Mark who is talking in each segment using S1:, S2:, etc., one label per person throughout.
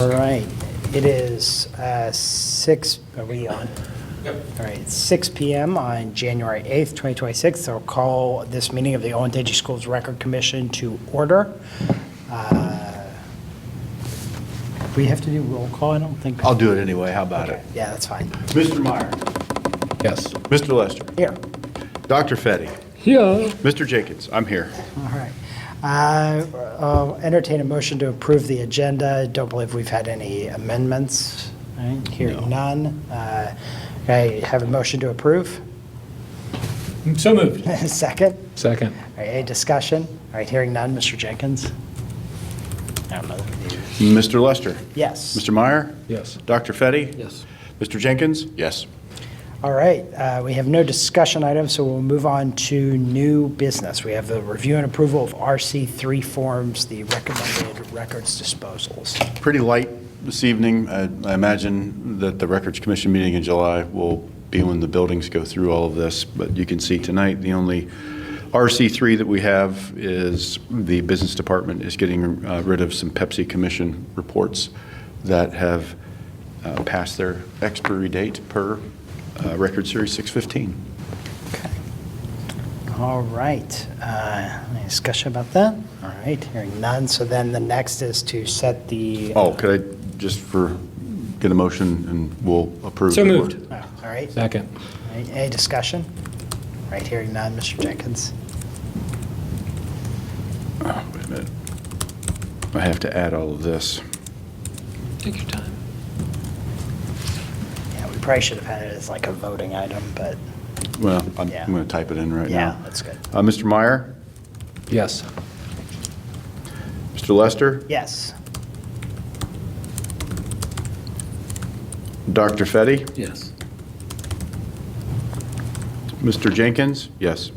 S1: All right, it is 6, are we on?
S2: Yep.
S1: All right, it's 6 p.m. on January 8th, 2026. So I'll call this meeting of the Olentangy Schools Record Commission to order. We have to do roll call, I don't think.
S3: I'll do it anyway. How about
S1: Okay, yeah, that's fine.
S3: Mr. Meyer.
S4: Yes.
S3: Mr. Lester.
S1: Here.
S3: Dr. Fetty.
S4: Yeah.
S3: Mr. Jenkins. I'm here.
S1: All right. I'll entertain a motion to approve the agenda. Don't believe we've had any amendments. All right, hearing none. I have a motion to approve.
S4: So moved.
S1: Second.
S4: Second.
S1: All right, any discussion? All right, hearing none. Mr. Jenkins? I don't know.
S3: Mr. Lester.
S1: Yes.
S3: Mr. Meyer.
S4: Yes.
S3: Dr. Fetty.
S4: Yes.
S3: Mr. Jenkins. Yes.
S1: All right, we have no discussion items, so we'll move on to new business. We have the review and approval of RC3 forms, the recommended records disposals.
S3: Pretty light this evening. I imagine that the Records Commission meeting in July will be when the buildings go through all of this, but you can see tonight the only RC3 that we have is the business department is getting rid of some Pepsi Commission reports that have passed their expiry date per Record Series 615.
S1: Okay. All right, any discussion about that? All right, hearing none, so then the next is to set the.
S3: Oh, could I just get a motion and we'll approve?
S4: So
S3: the
S4: moved.
S3: board?
S1: All right,
S4: Second.
S1: any discussion? All right, hearing none, Mr. Jenkins?
S3: Oh, wait a minute. I have to add all of this.
S4: Take your time.
S1: Yeah, we probably should have had it as like a voting item, but
S3: Well, I'm
S1: Yeah.
S3: going to type it in right
S1: yeah,
S3: now.
S1: that's good.
S3: Mr. Meyer,
S4: Yes.
S3: Mr. Lester,
S1: Yes.
S3: Dr. Fetty,
S4: Yes.
S3: Mr. Jenkins, yes.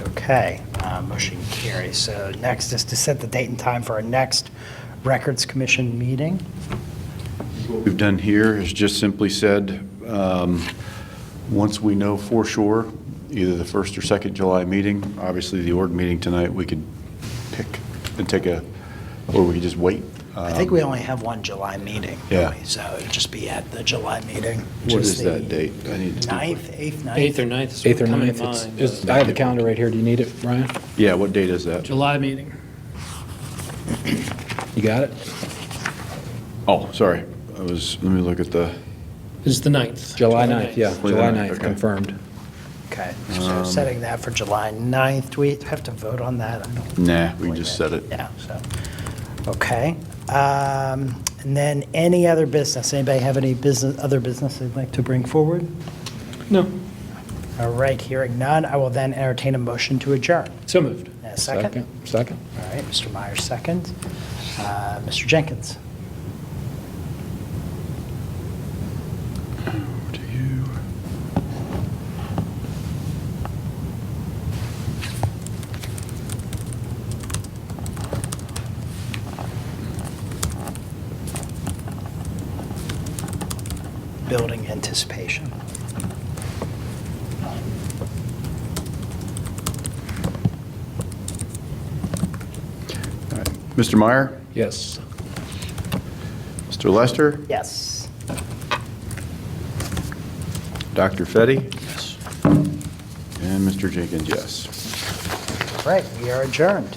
S1: Okay, motion carries. So next is to set the date and time for our next Records Commission meeting.
S3: What we've done here is just simply said, once we know for sure, either the 1st or 2nd July meeting, obviously the org meeting tonight, we could pick and take or we could just wait.
S1: I think we only have one July meeting.
S3: Yeah.
S1: don't we? So it'd just be at the July meeting.
S3: What
S1: which
S3: is
S1: the
S3: that date? I need to.
S1: 9th, 8th, 9th?
S2: 8th or 9th is
S4: 8th or
S2: coming
S4: 9th.
S2: to mind.
S4: I have the calendar right here. Do you need it, Ryan?
S3: Yeah, what date is that?
S2: July meeting.
S4: You got it?
S3: Oh, sorry. Let me look at the,
S2: It's the 9th.
S4: July 9th, yeah.
S3: July
S4: July
S3: 9th,
S4: 9th,
S3: okay.
S4: confirmed.
S1: Okay, so setting that for July 9th. Do we have to vote on that? I don't.
S3: nah, we can just set it.
S1: Yeah, so, okay. And then any other business? Anybody have any other business they'd like to bring forward?
S2: No.
S1: All right, hearing none, I will then entertain a motion to adjourn.
S2: So moved.
S1: A second?
S4: Second.
S1: All right, Mr. Meyer, second. Mr. Jenkins?
S3: Over to you.
S1: Building anticipation.
S3: All right. Mr. Meyer,
S4: Yes.
S3: Mr. Lester,
S1: Yes.
S3: Dr. Fetty,
S2: Yes.
S3: and Mr. Jenkins, yes.
S1: All right, we are adjourned.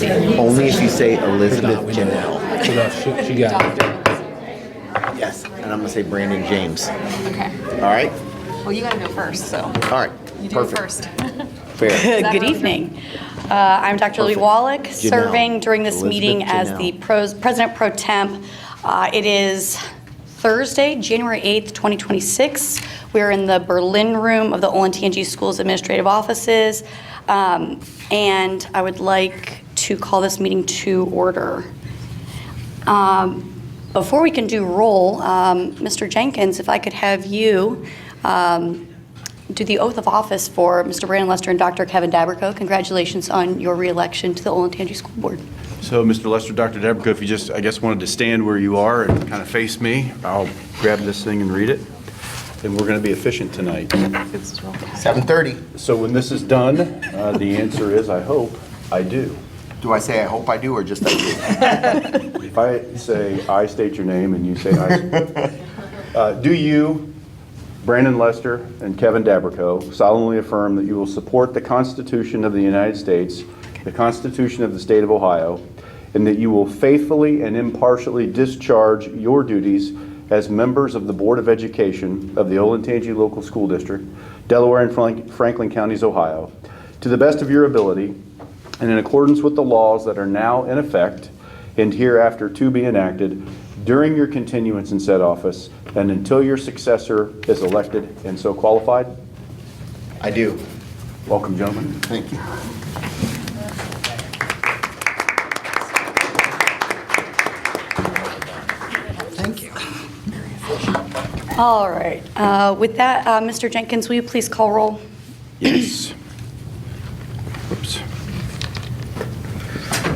S5: Only if you say Elizabeth Janelle.
S4: She got it.
S5: Yes, and I'm gonna say Brandon James.
S6: Okay.
S5: All right?
S6: Well, you gotta go first, so
S5: All right.
S6: you do
S5: Perfect.
S6: it first.
S5: Fair.
S7: Good evening. I'm Dr. Lee
S5: Perfect.
S7: Wallach,
S5: Janelle.
S7: serving during this
S5: Elizabeth
S7: meeting as
S5: Janelle.
S7: the President Pro Temp. It is Thursday, January 8th, 2026. We're in the Berlin room of the Olentangy Schools Administrative Offices, and I would like to call this meeting to order. Before we can do roll, Mr. Jenkins, if I could have you do the oath of office for Mr. Brandon Lester and Dr. Kevin Daberco. Congratulations on your reelection to the Olentangy School Board.
S3: So, Mr. Lester, Dr. Debrico, if you just, I guess, wanted to stand where you are and kind of face me, I'll grab this thing and read it. And we're going to be efficient tonight.
S5: 7:30.
S3: So when this is done, the answer is, I hope, I do.
S5: Do I say I hope I do or just I do?
S3: If I say I state your name and you say I, do you, Brandon Lester and Kevin Dabrico, solemnly affirm that you will support the Constitution of the United States, the Constitution of the State of Ohio, and that you will faithfully and impartially discharge your duties as members of the Board of Education of the Olentangy Local School District, Delaware and Franklin Counties, Ohio, to the best of your ability and in accordance with the laws that are now in effect and hereafter to be enacted during your continuance in said office and until your successor is elected and so qualified?
S5: I do.
S3: Welcome, gentlemen.
S5: Thank you.
S1: Thank you.
S7: All right. With that, Mr. Jenkins, will you please call roll?
S3: Yes. Whoops.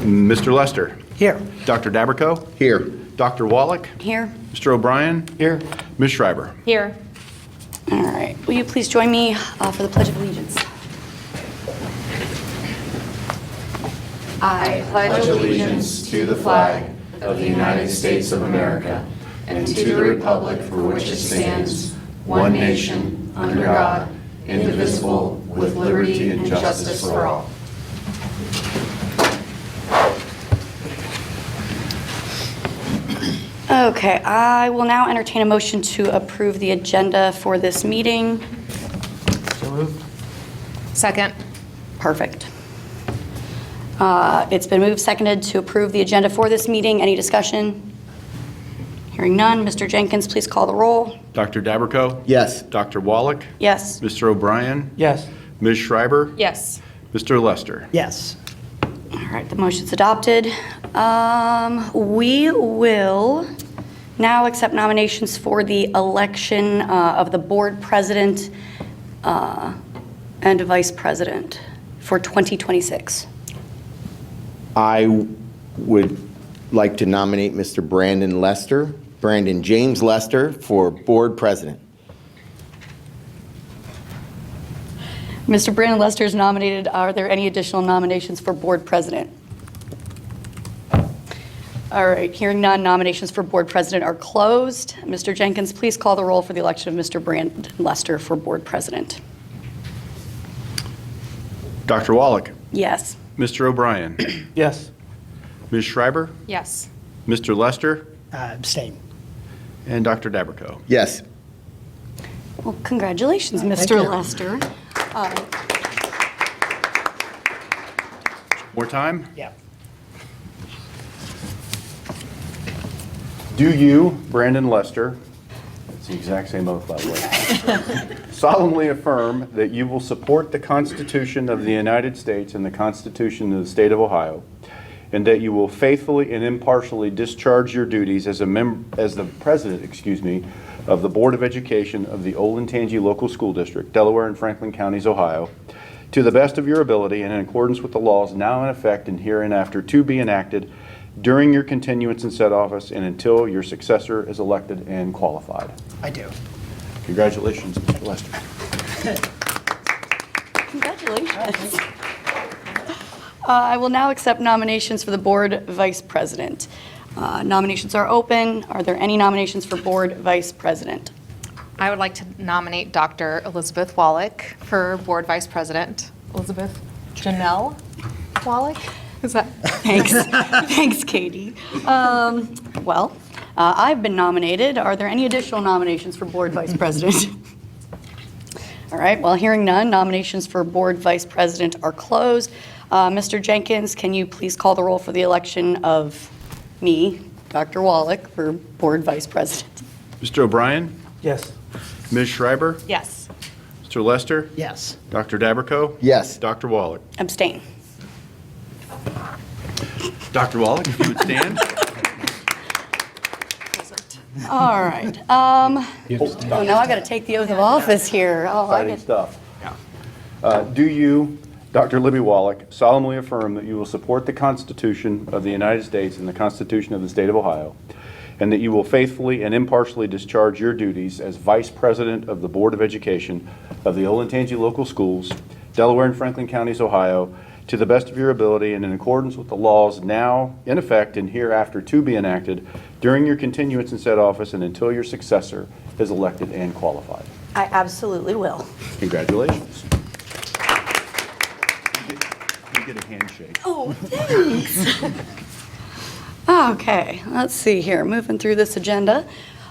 S3: Mr. Lester.
S1: Here.
S3: Dr. Dabrico.
S5: Here.
S3: Dr. Wallach.
S7: Here.
S3: Mr. O'Brien. Here. Ms. Schreiber.
S6: Here.
S7: All right. Will you please join me for the Pledge of Allegiance?
S6: I pledge allegiance to the flag of the United States of America and to the republic for which it stands, one nation, under God, indivisible, with liberty and justice for all.
S7: Okay. I will now entertain a motion to approve the agenda for this meeting.
S6: Second.
S7: Perfect. It's been moved, seconded to approve the agenda for this meeting. Any discussion? Hearing none. Mr. Jenkins, please call the roll.
S3: Dr. Dabrico.
S5: Yes.
S3: Dr. Wallach.
S7: Yes.
S3: Mr. O'Brien.
S1: Yes.
S3: Ms. Schreiber.
S6: Yes.
S3: Mr. Lester.
S1: Yes.
S7: All right, the motion's adopted. We will now accept nominations for the election of the board president and vice president for 2026.
S5: I would like to nominate Mr. Brandon James Lester for board president.
S7: Mr. Brandon Lester is nominated. Are there any additional nominations for board president? All right, hearing none, nominations for board president are closed. Mr. Jenkins, please call the roll for the election of Mr. Brandon Lester for board president.
S3: Dr. Wallach.
S7: Yes.
S3: Mr. O'Brien.
S1: Yes.
S3: Ms. Schreiber.
S6: Yes.
S3: Mr. Lester.
S1: Abstain.
S3: And Dr. Dabrico.
S5: Yes.
S7: Well, congratulations,
S1: Thank
S7: Mr.
S1: you.
S7: Lester.
S3: More time?
S1: Yeah.
S3: Do you, Brandon Lester, it's the exact same oath, by the way, solemnly affirm that you will support the Constitution of the United States and the Constitution of the State of Ohio, and that you will faithfully and impartially discharge your duties as the president, of the Board of Education of the Olentangy Local School District, Delaware and Franklin Counties, Ohio, to the best of your ability and in accordance with the laws now in effect and hereinafter to be enacted during your continuance in said office and until your successor is elected and qualified?
S1: I do.
S3: Congratulations, Mr. Lester.
S7: Congratulations. I will now accept nominations for the board vice president. Nominations are open. Are there any nominations for board vice president?
S6: I would like to nominate Dr. Elizabeth Wallach for board vice president. Elizabeth Janelle Wallach? Is that?
S7: Thanks. Thanks, Katie. Well, I've been nominated. Are there any additional nominations for Board Vice President? All right, well, hearing none, nominations for Board Vice President are closed. Mr. Jenkins, can you please call the roll for the election of me, Dr. Wallach, for Board Vice President?
S3: Mr. O'Brien?
S2: Yes.
S3: Ms. Schreiber?
S6: Yes.
S3: Mr. Lester?
S1: Yes.
S3: Dr. Daberco?
S5: Yes.
S3: Dr. Wallach?
S7: Abstain.
S3: Dr. Wallach, if you would stand.
S7: All right. Oh, now I got to take the oath of office here. Oh, I
S3: Exciting
S7: get,
S3: stuff. Do you, Dr. Libby Wallach, solemnly affirm that you will support the Constitution of the United States and the Constitution of the State of Ohio, and that you will faithfully and impartially discharge your duties as Vice President of the Board of Education of the Olentangy Local Schools, Delaware and Franklin Counties, Ohio, to the best of your ability and in accordance with the laws now in effect and hereafter to be enacted during your continuance in said office and until your successor is elected and qualified?
S7: I absolutely will.
S3: Congratulations. You get a handshake.
S7: Oh, thanks. Okay, let's see here. Moving through this agenda.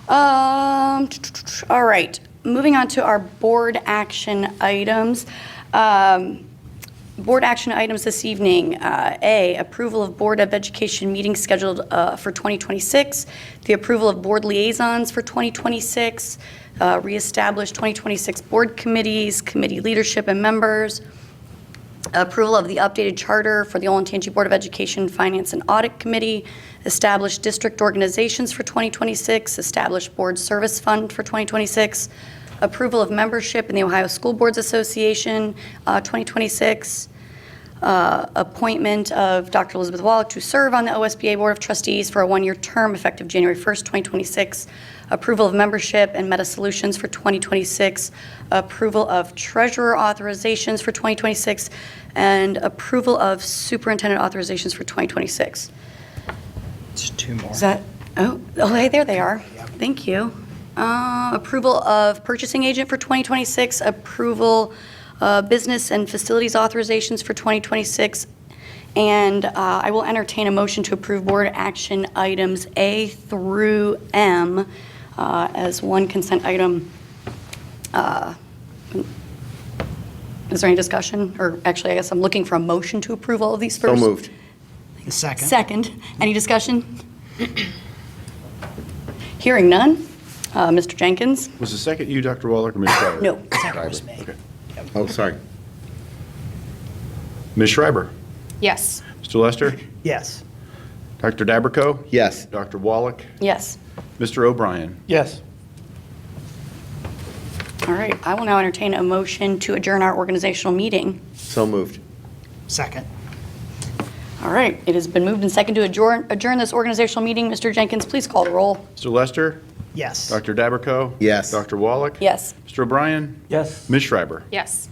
S7: All right, moving on to our board action items. Board action items this evening. A, approval of Board of Education meetings scheduled for 2026. The approval of board liaisons for 2026. Reestablish 2026 board committees, committee leadership and members. Approval of the updated charter for the Olentangy Board of Education Finance and Audit Committee. Establish district organizations for 2026. Establish board service fund for 2026. Approval of membership in the Ohio School Boards Association 2026. Appointment of Dr. Elizabeth Wallach to serve on the OSBA Board of Trustees for a one-year term effective January 1st, 2026. Approval of membership and Meta Solutions for 2026. Approval of treasurer authorizations for 2026. And approval of superintendent authorizations for 2026.
S1: Just two more.
S7: Is that, oh, hey, there they are. Thank you. Approval of purchasing agent for 2026, approval business and facilities authorizations for 2026, and I will entertain a motion to approve board action items A through M as one consent item. Is there any discussion? Or actually, I guess I'm looking for a motion to approve all of these
S5: So
S7: first.
S5: moved.
S1: Second.
S7: Second. Any discussion? Hearing none. Mr. Jenkins?
S3: Was the second you, Dr. Wallach, or Ms. Schreiber?
S7: No.
S1: Second was me.
S3: Okay.
S5: Oh, sorry.
S3: Ms. Schreiber?
S6: Yes.
S3: Mr. Lester?
S1: Yes.
S3: Dr. Daberco?
S5: Yes.
S3: Dr. Wallach?
S7: Yes.
S3: Mr. O'Brien?
S2: Yes.
S7: All right. I will now entertain a motion to adjourn our organizational meeting.
S5: So moved.
S1: Second.
S7: All right. It has been moved and seconded to adjourn this organizational meeting. Mr. Jenkins, please call the roll.
S3: Mr. Lester?
S1: Yes.
S3: Dr. Daberco?
S5: Yes.
S3: Dr. Wallach?
S7: Yes.
S3: Mr. O'Brien?
S2: Yes.
S3: Ms. Schreiber?
S6: Yes.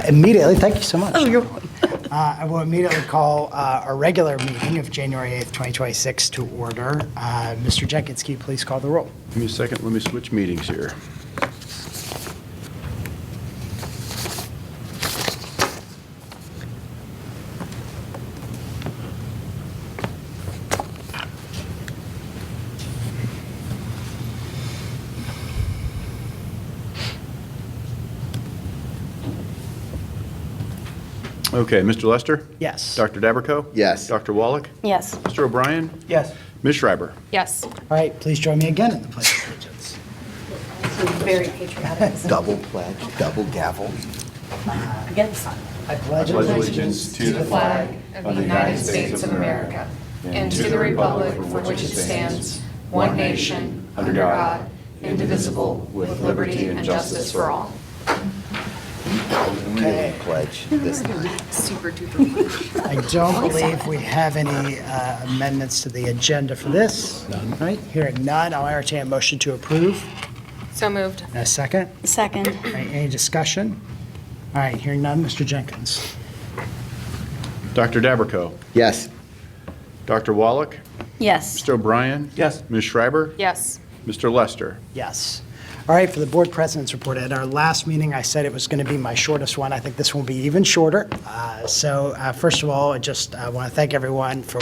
S1: Immediately, thank you so much.
S7: Oh, you're welcome.
S1: I will immediately call our regular meeting of January 8th, 2026 to order. Mr. Jenkins, can you please call the roll?
S3: Give me a second, let me switch meetings here. Okay, Mr. Lester?
S1: Yes.
S3: Dr. Daberco?
S5: Yes.
S3: Dr. Wallach?
S7: Yes.
S3: Mr. O'Brien?
S2: Yes.
S3: Ms. Schreiber?
S6: Yes.
S1: All right, please join me again in the Pledge of Allegiance.
S7: Very patriotic.
S5: Double pledge, double gavel.
S7: Again, son.
S1: I pledge
S3: allegiance
S6: To the flag of the United States of America and to the republic for which it stands, one nation, under God, indivisible, with liberty and justice for all.
S1: Okay.
S5: Pledge this time.
S6: Super duper.
S1: I don't believe we have any amendments to the agenda for this. None. All right, hearing none, I'll entertain a motion to approve.
S6: So moved.
S1: And a second.
S7: Second.
S1: All right, any discussion? All right, hearing none, Mr. Jenkins.
S3: Dr. Daberco?
S5: Yes.
S3: Dr. Wallach?
S7: Yes.
S3: Mr. O'Brien?
S5: Yes.
S3: Ms. Schreiber?
S6: Yes.
S3: Mr. Lester?
S1: Yes. All right, for the board president's report, at our last meeting, I said it was going to be my shortest one. I think this will be even shorter. First of all, I just want to thank everyone for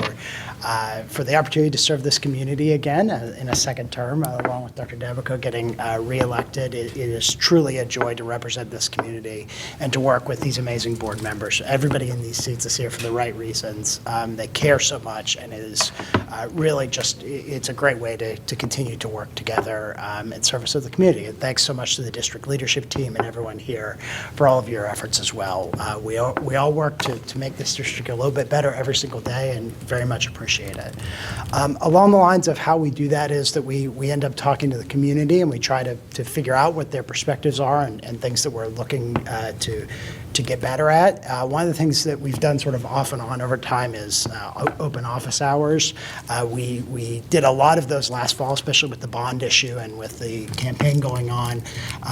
S1: the opportunity to serve this community again in a second term, along with Dr. Devico getting reelected. It is truly a joy to represent this community and to work with these amazing board members. Everybody in these seats is here for the right reasons. They care so much, and it is really just, it's a great way to continue to work together in service of the community. And thanks so much to the district leadership team and everyone here for all of your efforts as well. We all work to make this district a little bit better every single day, and very much appreciate it. Along the lines of how we do that is that we end up talking to the community, and we try to figure out what their perspectives are and things that we're looking to get better at. One of the things that we've done sort of off and on over time is open office hours. We did a lot of those last fall, especially with the bond issue and with the campaign going on.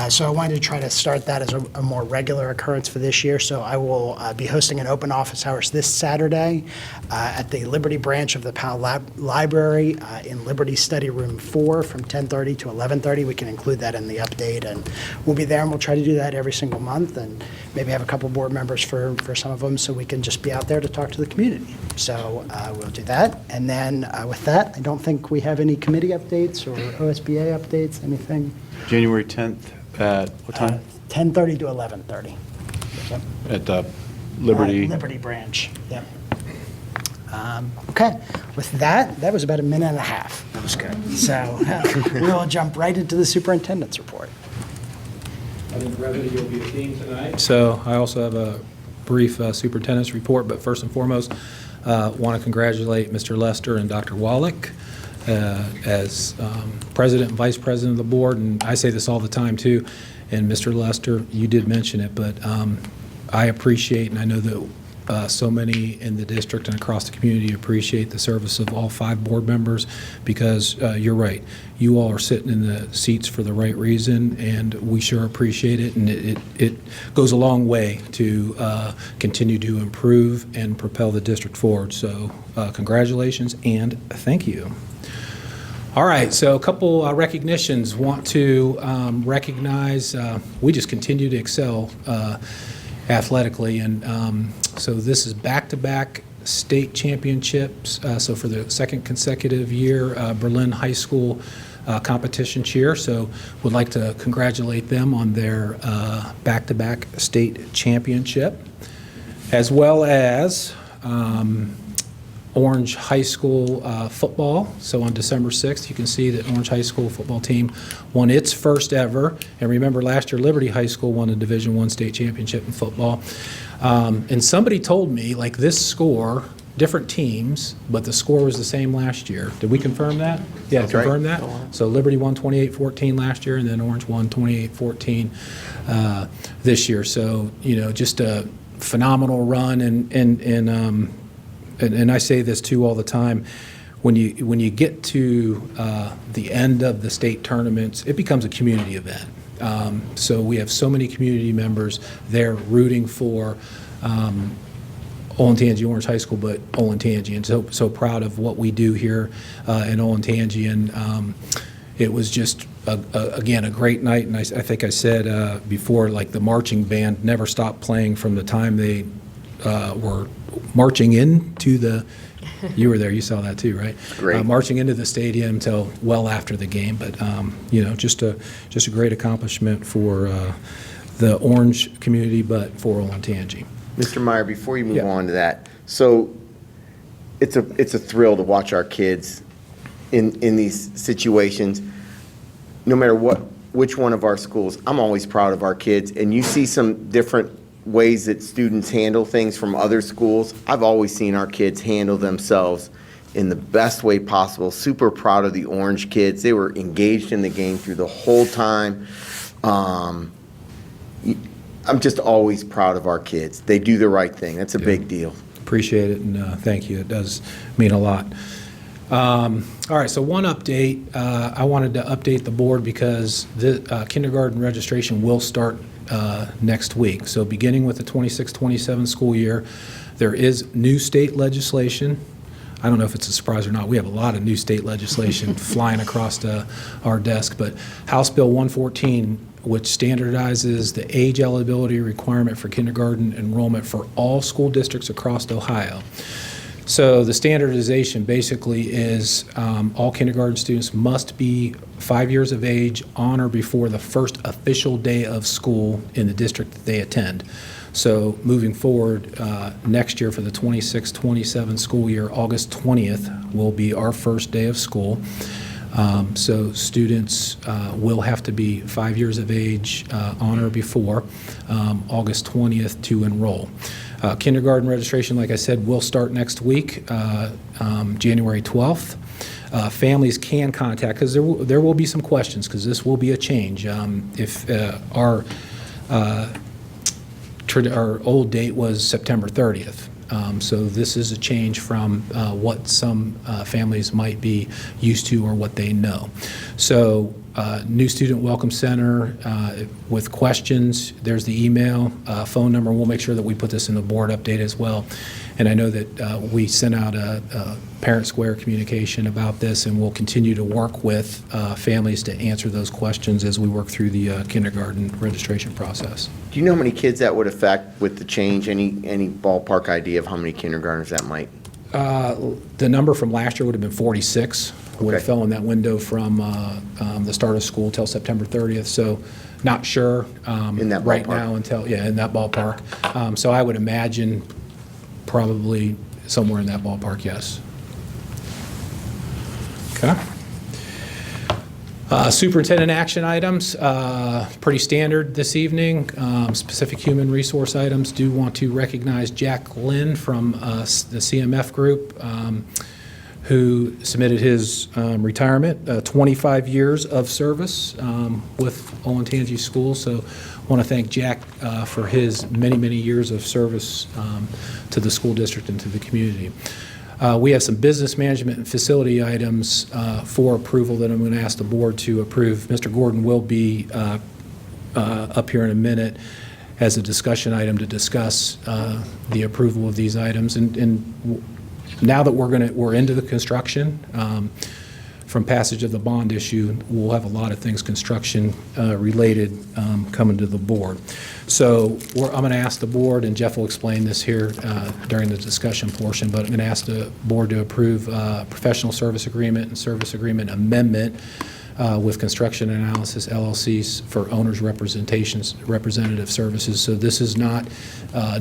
S1: So I wanted to try to start that as a more regular occurrence for this year. So I will be hosting an open office hours this Saturday at the Liberty branch of the Powell Library in Liberty Study Room 4 from 10:30 to 11:30. We can include that in the update, and we'll be there, and we'll try to do that every single month, and maybe have a couple board members for some of them, so we can just be out there to talk to the community. So we'll do that. And then with that, I don't think we have any committee updates or OSBA updates, anything.
S3: January 10th at what time?
S1: 10:30 to 11:30. Yep.
S3: At the Liberty.
S1: Liberty branch, yep. Okay, with that was about a minute and a half. That was good. So we'll jump right into the superintendent's report.
S4: I think brevity will be a theme tonight. So I also have a brief superintendent's report, but first and foremost, want to congratulate Mr. Lester and Dr. Wallach as president and vice president of the board, and I say this all the time too, and Mr. Lester, you did mention it, but I appreciate, and I know that so many in the district and across the community appreciate the service of all 5 board members, because you're right, you all are sitting in the seats for the right reason, and we sure appreciate it, and it goes a long way to continue to improve and propel the district forward. So congratulations and thank you. All right, so a couple recognitions. Want to recognize, we just continue to excel athletically, and so this is back-to-back state championships. So for the second consecutive year, Berlin High School competition cheer. So would like to congratulate them on their back-to-back state championship, as well as Orange High School football. So on December 6th, you can see that Orange High School football team won its first ever. And remember, last year, Liberty High School won the Division I state championship in football. And somebody told me, like, this score, different teams, but the score was the same last year. Did we confirm that? Yeah,
S5: That's right.
S4: confirm that? So Liberty won 28-14 last year, and then Orange won 28-14 this year. So, you know, just a phenomenal run, and I say this too all the time, when you get to the end of the state tournaments, it becomes a community event. So we have so many community members there rooting for Olentangy Orange High School, but Olentangy, and so proud of what we do here in Olentangy. And it was just again a great night, and I think I said before, like, the marching band never stopped playing from the time they were marching into the, you were there, you saw that too, right?
S5: Great.
S4: Marching into the stadium until well after the game, but you know, just a great accomplishment for the Orange community, but for Olentangy.
S5: Mr. Meyer, before you move
S4: Yeah.
S5: on to that, so it's a thrill to watch our kids in these situations. No matter which one of our schools, I'm always proud of our kids, and you see some different ways that students handle things from other schools. I've always seen our kids handle themselves in the best way possible. Super proud of the Orange kids. They were engaged in the game through the whole time. I'm just always proud of our kids. They do the right thing. That's a big deal.
S4: Appreciate it, and thank you. It does mean a lot. All right, so one update. I wanted to update the board because the kindergarten registration will start next week. So beginning with the 26-27 school year, there is new state legislation I don't know if it's a surprise or not, we have a lot of new state legislation flying across our desk, but House Bill 114, which standardizes the age eligibility requirement for kindergarten enrollment for all school districts across Ohio. So the standardization basically is all kindergarten students must be 5 years of age on or before the first official day of school in the district that they attend. So moving forward, next year for the 26-27 school year, August 20th will be our first day of school. So students will have to be 5 years of age on or before August 20th to enroll. Kindergarten registration, like I said, will start next week, January 12th. Families can contact, because there will be some questions, because this will be a change. If our old date was September 30th. So this is a change from what some families might be used to or what they know. So new Student Welcome Center with questions, there's the email, phone number. We'll make sure that we put this in the board update as well. And I know that we sent out a Parent Square communication about this, and we'll continue to work with families to answer those questions as we work through the kindergarten registration process.
S5: Do you know how many kids that would affect with the change? Any ballpark idea of how many kindergartners that might?
S4: The number from last year would have been 46. Would have
S5: Okay.
S4: fell in that window from the start of school till September 30th. So not sure
S5: In that
S4: right
S5: ballpark.
S4: now until, yeah, in that ballpark. So I would imagine probably somewhere in that ballpark, yes. Okay. Superintendent action items, pretty standard this evening. Specific human resource items. Do want to recognize Jack Lynn from the CMF group, who submitted his retirement, 25 years of service with Olentangy Schools. So I want to thank Jack for his many, many years of service to the school district and to the community. We have some business management and facility items for approval that I'm going to ask the board to approve. Mr. Gordon will be up here in a minute as a discussion item to discuss the approval of these items. And now that we're into the construction, from passage of the bond issue, we'll have a lot of things construction related coming to the board. So I'm going to ask the board, and Jeff will explain this here during the discussion portion, but I'm going to ask the board to approve professional service agreement and service agreement amendment with Construction Analysis LLCs for owners' representative services. So this is not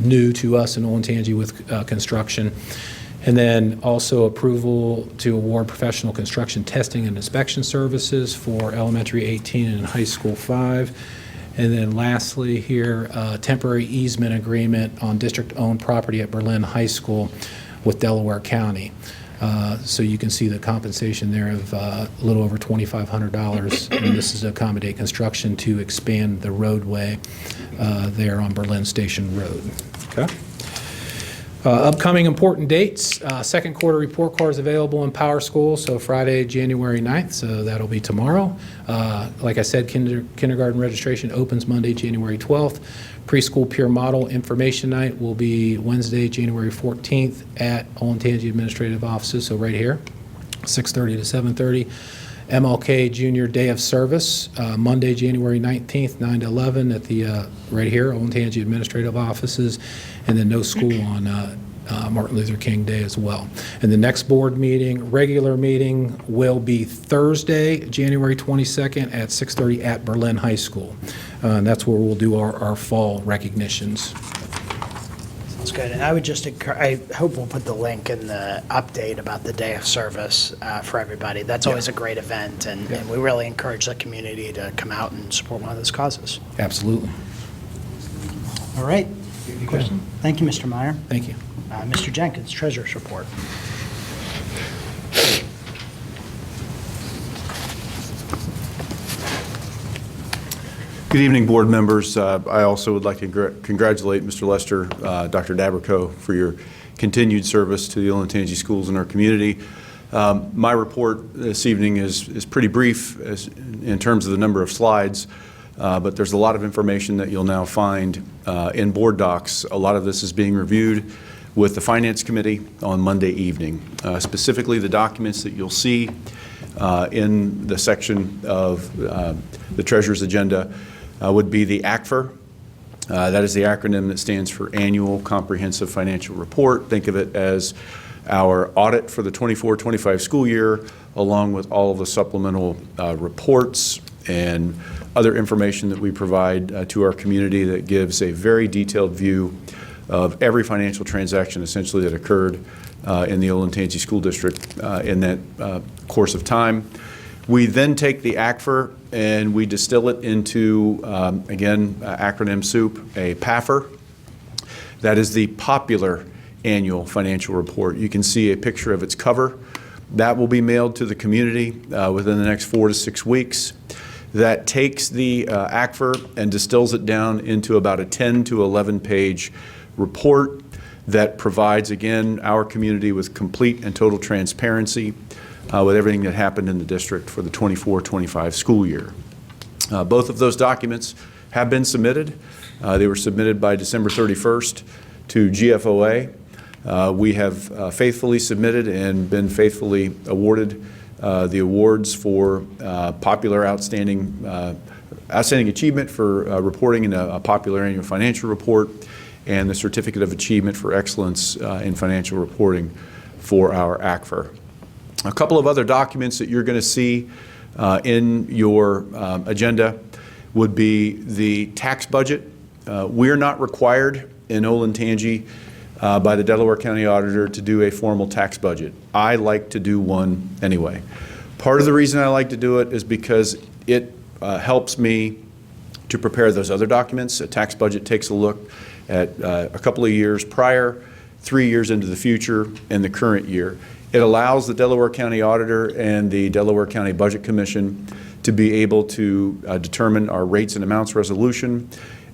S4: new to us in Olentangy with construction. And then also approval to award professional construction testing and inspection services for elementary 18 and high school 5. And then lastly here, temporary easement agreement on district-owned property at Berlin High School with Delaware County. So you can see the compensation there of a little over $2,500. And this is to accommodate construction to expand the roadway there on Berlin Station Road. Okay. Upcoming important dates, second quarter report card is available in Power School, so Friday, January 9th, so that'll be tomorrow. Like I said, kindergarten registration opens Monday, January 12th. Preschool peer model information night will be Wednesday, January 14th at Olentangy Administrative Offices, so right here, 6:30 to 7:30. MLK Junior Day of Service, Monday, January 19th, 9 to 11 at the, right here, Olentangy Administrative Offices, and then no school on Martin Luther King Day as well. And the next board meeting, regular meeting, will be Thursday, January 22nd at 6:30 at Berlin High School. And that's where we'll do our fall recognitions.
S1: That's good. And I would just, I hope we'll put the link in the update about the day of service for everybody. That's always a great event, and we really encourage the community to come out and support one of those causes.
S4: Absolutely.
S1: All right. Any questions? Thank you, Mr. Meyer.
S4: Thank you.
S1: Mr. Jenkins, Treasurer's Report.
S3: Good evening, board members. I also would like to congratulate Mr. Lester, Dr. Dabrico, for your continued service to the Olentangy schools in our community. My report this evening is pretty brief in terms of the number of slides, but there's a lot of information that you'll now find in board docs. A lot of this is being reviewed. with the Finance Committee on Monday evening. Specifically, the documents that you'll see in the section of the Treasurer's agenda would be the ACFR. That is the acronym that stands for Annual Comprehensive Financial Report. Think of it as our audit for the 24-25 school year, along with all of the supplemental reports and other information that we provide to our community that gives a very detailed view of every financial transaction essentially that occurred in the Olentangy School District in that course of time. We then take the ACFR and we distill it into, again, acronym soup, a PAFR. That is the popular annual financial report. You can see a picture of its cover. That will be mailed to the community within the next 4 to 6 weeks. That takes the ACFR and distills it down into about a 10 to 11 page report that provides, again, our community with complete and total transparency with everything that happened in the district for the 24-25 school year. Both of those documents have been submitted. They were submitted by December 31st to GFOA. We have faithfully submitted and been faithfully awarded the awards for popular outstanding achievement for reporting in a popular annual financial report, and the Certificate of Achievement for Excellence in Financial Reporting for our ACFR. A couple of other documents that you're going to see in your agenda would be the tax budget. We're not required in Olentangy by the Delaware County Auditor to do a formal tax budget. I like to do one anyway. Part of the reason I like to do it is because it helps me to prepare those other documents. A tax budget takes a look at a couple of years prior, 3 years into the future, and the current year. It allows the Delaware County Auditor and the Delaware County Budget Commission to be able to determine our rates and amounts resolution,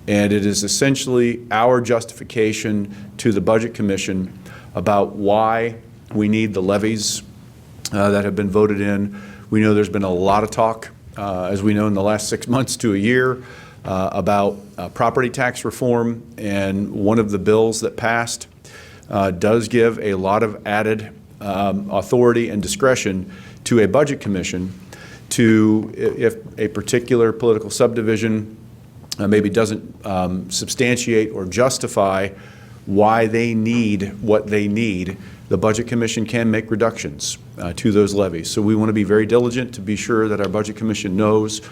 S3: and it is essentially our justification to the Budget Commission about why we need the levies that have been voted in. We know there's been a lot of talk, as we know, in the last 6 months to a year about property tax reform, and one of the bills that passed does give a lot of added authority and discretion to a Budget Commission to, if a particular political subdivision maybe doesn't substantiate or justify why they need what they need, the Budget Commission can make reductions to those levies. So we want to be very diligent to be sure that our Budget Commission knows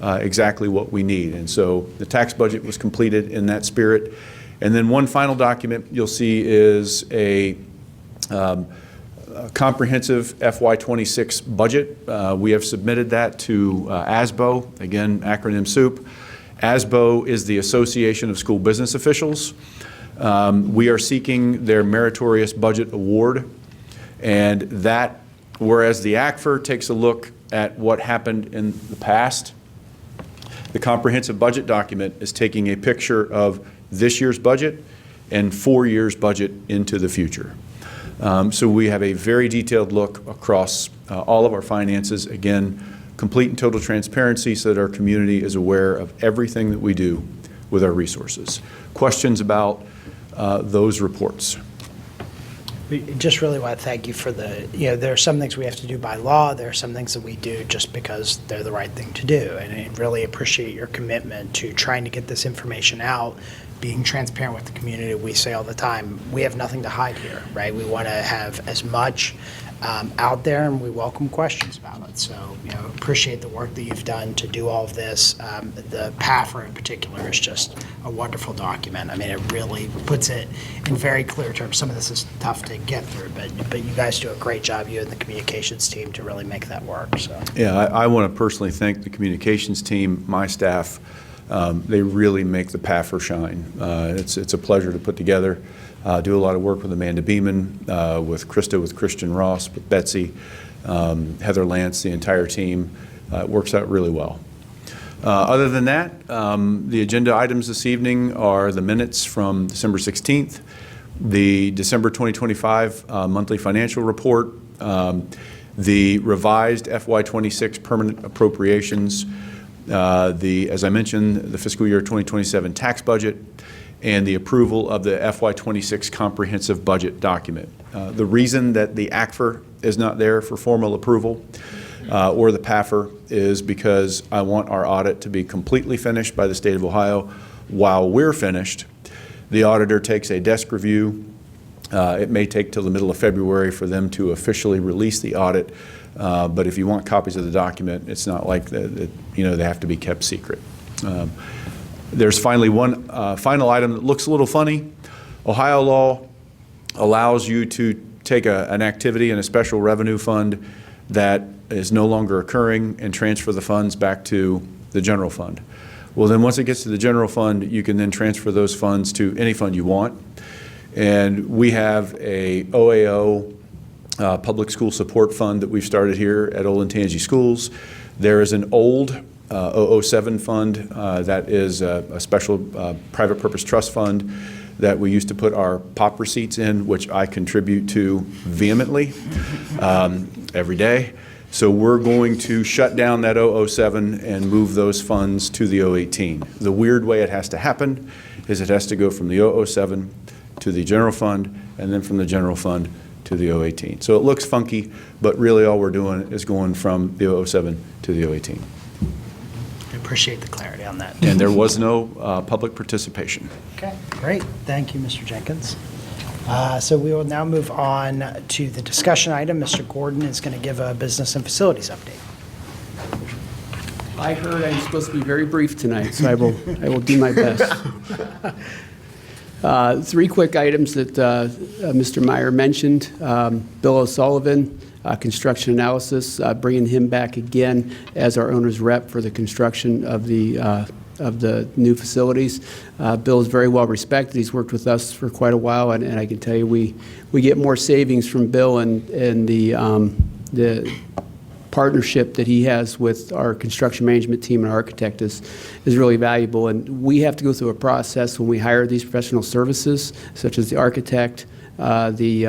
S3: exactly what we need. And so the tax budget was completed in that spirit. And then one final document you'll see is a comprehensive FY26 budget. We have submitted that to ASBO, again, acronym soup. ASBO is the Association of School Business Officials. We are seeking their Meritorious Budget Award, and that, whereas the ACFR takes a look at what happened in the past, the comprehensive budget document is taking a picture of this year's budget and 4 years' budget into the future. So we have a very detailed look across all of our finances. Again, complete and total transparency so that our community is aware of everything that we do with our resources. Questions about those reports?
S1: We just really want to thank you for there are some things we have to do by law. There are some things that we do just because they're the right thing to do. And I really appreciate your commitment to trying to get this information out, being transparent with the community. We say all the time, we have nothing to hide here, right? We want to have as much out there, and we welcome questions about it. So, appreciate the work that you've done to do all of this. The PAFR in particular is just a wonderful document. I mean, it really puts it in very clear terms. Some of this is tough to get through, but you guys do a great job, you and the communications team, to really make that work. So,
S3: yeah, I want to personally thank the communications team, my staff. They really make the PAFR shine. It's a pleasure to put together. Do a lot of work with Amanda Beeman, with Krista, with Christian Ross, with Betsy, Heather Lance, the entire team. It works out really well. Other than that, the agenda items this evening are the minutes from December 16th, the December 2025 monthly financial report, the revised FY26 permanent appropriations, as I mentioned, the fiscal year 2027 tax budget, and the approval of the FY26 comprehensive budget document. The reason that the ACFR is not there for formal approval or the PAFR is because I want our audit to be completely finished by the state of Ohio. While we're finished, the auditor takes a desk review. It may take till the middle of February for them to officially release the audit, but if you want copies of the document, it's not like they have to be kept secret. There's finally one final item that looks a little funny. Ohio law allows you to take an activity in a special revenue fund that is no longer occurring and transfer the funds back to the general fund. Well, then once it gets to the general fund, you can then transfer those funds to any fund you want. And we have a OAO public school support fund that we've started here at Olentangy Schools. There is an old 007 fund that is a special private purpose trust fund that we used to put our POP receipts in, which I contribute to vehemently every day. So we're going to shut down that 007 and move those funds to the 018. The weird way it has to happen is it has to go from the 007 to the general fund, and then from the general fund to the 018. So it looks funky, but really all we're doing is going from the 007 to the 018.
S1: I appreciate the clarity on that.
S3: And there was no public participation.
S1: Okay, great. Thank you, Mr. Jenkins. So we will now move on to the discussion item. Mr. Gordon is going to give a business and facilities update.
S8: I heard I'm supposed to be very brief tonight, so I will do my best. 3 quick items that Mr. Meyer mentioned. Bill O'Sullivan, construction analysis, bringing him back again as our owner's rep for the construction of the new facilities. Bill is very well respected. He's worked with us for quite a while, and I can tell you we get more savings from Bill and the partnership that he has with our construction management team and architect is really valuable. And we have to go through a process when we hire these professional services, such as the architect, the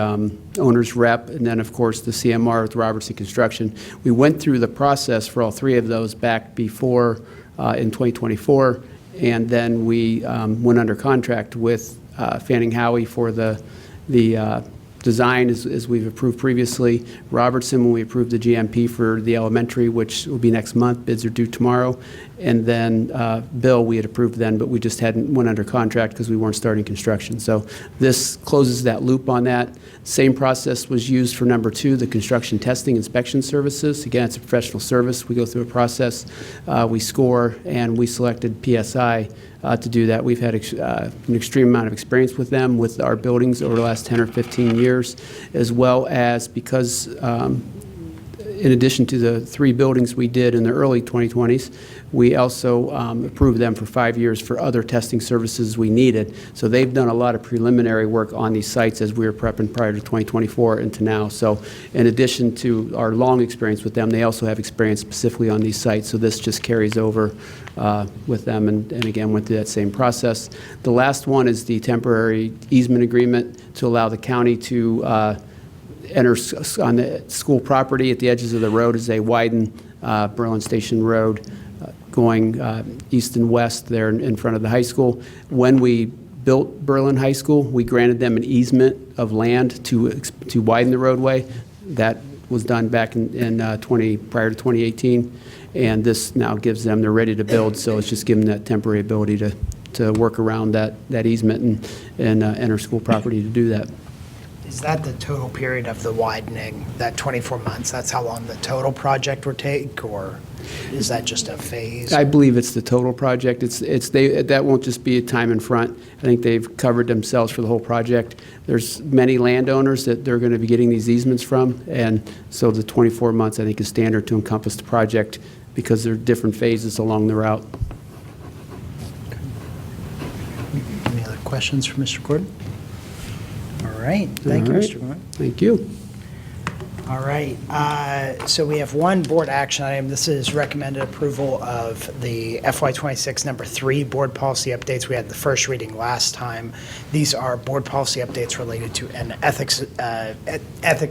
S8: owner's rep, and then, of course, the CMR with Robertson Construction. We went through the process for all 3 of those back before in 2024, and then we went under contract with Fanning Howie for the design as we've approved previously. Robertson, when we approved the GMP for the elementary, which will be next month, bids are due tomorrow. And then Bill, we had approved then, but we just hadn't went under contract because we weren't starting construction. So this closes that loop on that. Same process was used for number 2, the construction testing inspection services. Again, it's a professional service. We go through a process, we score, and we selected PSI to do that. We've had an extreme amount of experience with them, with our buildings over the last 10 or 15 years, as well as because in addition to the 3 buildings we did in the early 2020s, we also approved them for 5 years for other testing services we needed. So they've done a lot of preliminary work on these sites as we were prepping prior to 2024 and to now. So in addition to our long experience with them, they also have experience specifically on these sites. So this just carries over with them and again went through that same process. The last one is the temporary easement agreement to allow the county to enter on the school property at the edges of the road as they widen Berlin Station Road going east and west there in front of the high school. When we built Berlin High School, we granted them an easement of land to widen the roadway. That was done back in prior to 2018, and this now gives them, they're ready to build, so it's just giving them that temporary ability to work around that easement and enter school property to do that.
S1: Is that the total period of the widening, that 24 months? That's how long the total project would take, or is that just a phase?
S8: I believe it's the total project. That won't just be a time in front. I think they've covered themselves for the whole project. There's many landowners that they're going to be getting these easements from, and so the 24 months I think is standard to encompass the project because there are different phases along the route.
S1: Any other questions for Mr. Gordon? All right, thank you,
S8: All right.
S1: Mr. Gordon.
S8: Thank you.
S1: All right, so we have one board action item. This is recommended approval of the FY26 number 3 board policy updates. We had the first reading last time. These are board policy updates related to an ethics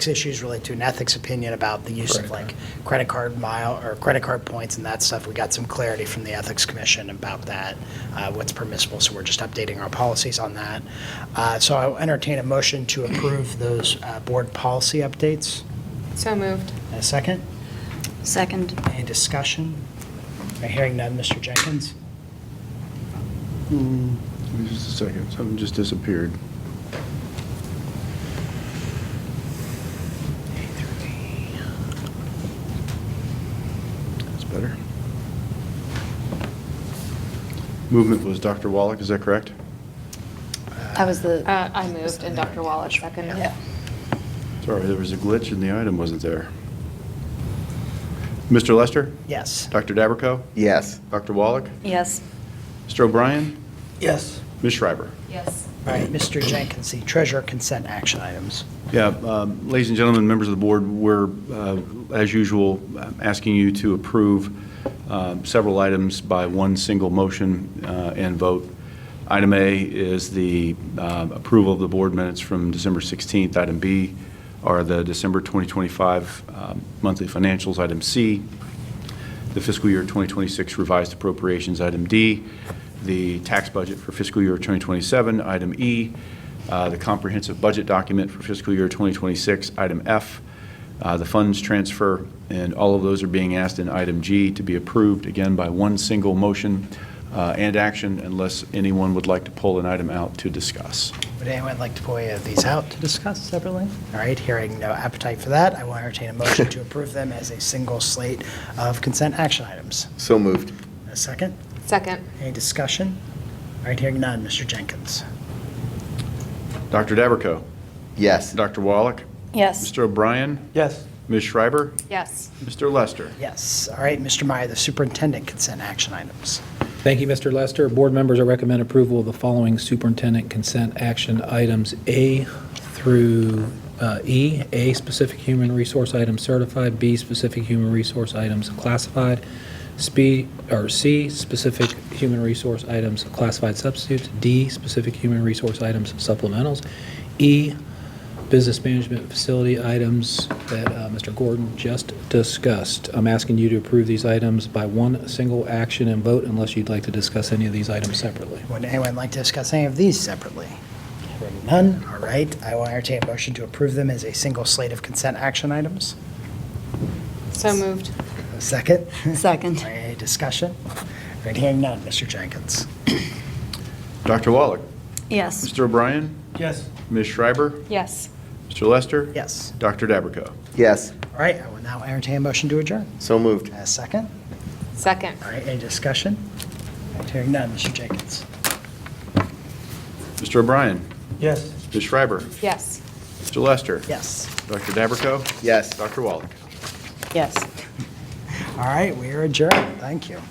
S1: issues related to an ethics opinion about the use of like credit card mile or credit card points and that stuff. We got some clarity from the Ethics Commission about that, what's permissible. So we're just updating our policies on that. So I'll entertain a motion to approve those board policy updates.
S6: So moved.
S1: A second?
S7: Second.
S1: Any discussion? Hearing none, Mr. Jenkins?
S3: Give me just a second, something just disappeared. That's better. Movement was Dr. Wallach, is that correct?
S7: I was the,
S6: I moved and Dr. Wallace seconded.
S7: yeah.
S3: Sorry, there was a glitch and the item wasn't there. Mr. Lester?
S1: Yes.
S3: Dr. Dabrico?
S5: Yes.
S3: Dr. Wallach?
S7: Yes.
S3: Mr. O'Brien?
S2: Yes.
S3: Ms. Schreiber?
S6: Yes.
S1: All right, Mr. Jenkins, the treasurer consent action items.
S3: Yeah, ladies and gentlemen, members of the board, we're, as usual, asking you to approve several items by one single motion and vote. Item A is the approval of the board minutes from December 16th. Item B are the December 2025 monthly financials. Item C, the fiscal year 2026 revised appropriations. Item D, the tax budget for fiscal year 2027. Item E, the comprehensive budget document for fiscal year 2026. Item F, the funds transfer, and all of those are being asked in item G to be approved, again, by one single motion and action, unless anyone would like to pull an item out to discuss.
S1: Would anyone like to pull any of these out to discuss separately? All right, hearing no appetite for that, I will entertain a motion to approve them as a single slate of consent action items.
S5: So moved.
S1: A second?
S6: Second.
S1: Any discussion? All right, hearing none, Mr. Jenkins.
S3: Dr. Dabrico?
S5: Yes.
S3: Dr. Wallach?
S7: Yes.
S3: Mr. O'Brien?
S2: Yes.
S3: Ms. Schreiber?
S6: Yes.
S3: Mr. Lester?
S1: Yes. All right, Mr. Meyer, the superintendent consent action items.
S4: Thank you, Mr. Lester. Board members, I recommend approval of the following superintendent consent action items A through E. A, specific human resource items certified. B, specific human resource items classified. C, specific human resource items classified substitutes. D, specific human resource items supplementals. E, business management facility items that Mr. Gordon just discussed. I'm asking you to approve these items by one single action and vote unless you'd like to discuss any of these items separately.
S1: Would anyone like to discuss any of these separately? Hearing none, all right, I will entertain a motion to approve them as a single slate of consent action items.
S6: So moved.
S1: A second?
S7: Second.
S1: All right, any discussion? All right, hearing none, Mr. Jenkins.
S3: Dr. Wallach?
S7: Yes.
S3: Mr. O'Brien?
S2: Yes.
S3: Ms. Schreiber?
S6: Yes.
S3: Mr. Lester?
S1: Yes.
S3: Dr. Dabrico?
S5: Yes.
S1: All right, I will now entertain a motion to adjourn.
S5: So moved.
S1: A second?
S6: Second.
S1: All right, any discussion? All right, hearing none, Mr. Jenkins.
S3: Mr. O'Brien?
S2: Yes.
S3: Ms. Schreiber?
S6: Yes.
S3: Mr. Lester?
S1: Yes.
S3: Dr. Dabrico?
S5: Yes.
S3: Dr. Wallach?
S7: Yes.
S1: All right, we are adjourned. Thank you.